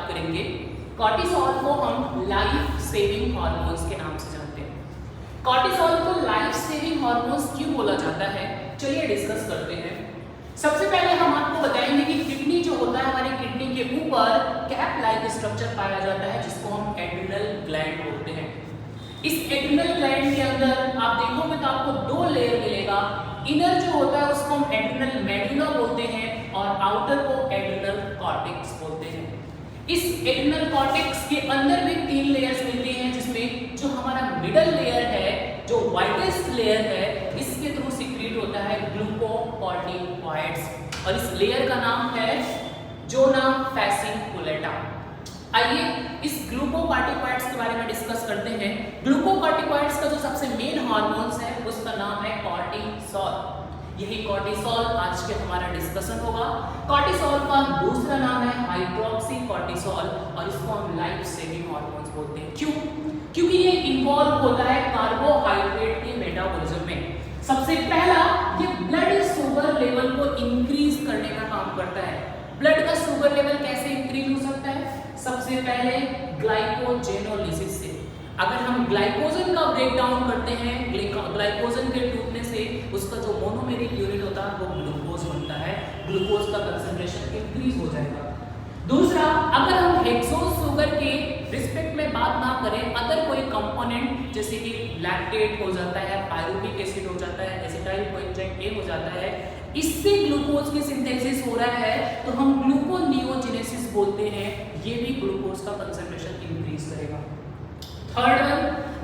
बात करेंगे। कॉर्टिसोल को हम लाइफ सेविंग हार्मोन्स के नाम से जानते हैं। कॉर्टिसोल को लाइफ सेविंग हार्मोन्स क्यों बोला जाता है, चलिए डिस्कस करते हैं। सबसे पहले हम आपको बताएंगे कि किडनी जो होता है, हमारी किडनी के ऊपर कैप लाइक स्ट्रक्चर पाया जाता है जिसको हम एड्रिनल ग्लैंड बोलते हैं। इस एड्रिनल ग्लैंड के अंदर आप देखोगे तो आपको दो लेयर मिलेगा। इनर जो होता है उसको हम एड्रिनल मेडुला बोलते हैं और आउटर को एड्रिनल कॉर्टेक्स बोलते हैं। इस एड्रिनल कॉर्टेक्स के अंदर भी 3 लेयर्स मिलती हैं, जिसमें जो हमारा मिडल लेयर है, जो वाइटेस्ट लेयर है, इसके थ्रू सीक्रेट होता है ग्लूकोकॉर्टिकॉइड्स और इस लेयर का नाम है जोना फैसिकुलेटा। आइए इस ग्लूकोकॉर्टिकॉइड्स के बारे में डिस्कस करते हैं। ग्लूकोकॉर्टिकॉइड्स का जो सबसे मेन हार्मोन्स है उसका नाम है कॉर्टिसोल। यही कॉर्टिसोल आज के हमारा डिस्कशन होगा। कॉर्टिसोल का दूसरा नाम है हाइड्रोक्सी कॉर्टिसोल और इसको हम लाइफ सेविंग हार्मोन्स बोलते हैं। क्यों? क्योंकि ये इन्वॉल्व होता है कार्बोहाइड्रेट के मेटाबॉलिज्म में। सबसे पहला, ये ब्लड शुगर लेवल को इंक्रीज करने का काम करता है। ब्लड का शुगर लेवल कैसे इंक्रीज हो सकता है? सबसे पहले ग्लाइकोजेनोलिसिस से। अगर हम ग्लाइकोजन का ब्रेक डाउन करते हैं, ग्लाइकोजन के टूटने से उसका जो मोनोमेरिक यूनिट होता है वो ग्लूकोज बनता है, ग्लूकोज का कंसंट्रेशन इंक्रीज हो जाएगा। दूसरा, अगर हम हेक्सोज शुगर के रिस्पेक्ट में बात ना करें, अदर कोई कंपोनेंट जैसे कि लैक्टेट हो जाता है, पायरुविक एसिड हो जाता है, एसिटाइल कोएंजाइम ए हो जाता है, इससे ग्लूकोज की सिंथेसिस हो रहा है तो हम ग्लूकोनियोजेनेसिस बोलते हैं। ये भी ग्लूकोज का कंसंट्रेशन इंक्रीज करेगा। थर्ड वन,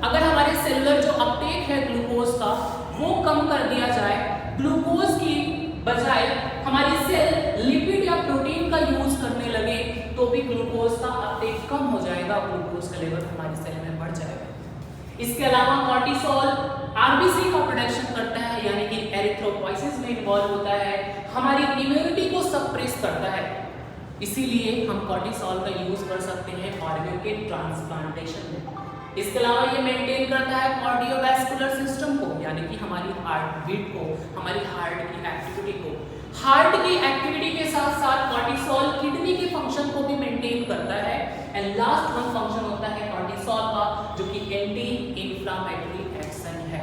अगर हमारे सेलुलर जो अपटेक है ग्लूकोज का वो कम कर दिया जाए, ग्लूकोज की बजाय हमारी सेल लिपिड या प्रोटीन का यूज करने लगे तो भी ग्लूकोज का अपटेक कम हो जाएगा, ग्लूकोज का लेवल हमारी सेल में बढ़ जाएगा। इसके अलावा कॉर्टिसोल आरबीसी का प्रोडक्शन करता है, यानी कि एरिथ्रोपोइसिस में इन्वॉल्व होता है, हमारी इम्यूनिटी को सप्रेस करता है। इसीलिए हम कॉर्टिसोल का यूज कर सकते हैं ऑर्गन के ट्रांसप्लांटेशन में। इसके अलावा ये मेंटेन करता है कार्डियोवैस्कुलर सिस्टम को, यानी कि हमारी हार्ट बीट को, हमारी हार्ट की एक्टिविटी को। हार्ट की एक्टिविटी के साथ साथ कॉर्टिसोल किडनी के फंक्शन को भी मेंटेन करता है। एंड लास्ट वन फंक्शन होता है कॉर्टिसोल का, जो कि एंटी इंफ्लेमेटरी एक्शन है।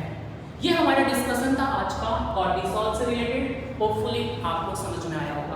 ये हमारा डिस्कशन था आज का कॉर्टिसोल से रिलेटेड। होपफुली आपको समझ में आया होगा।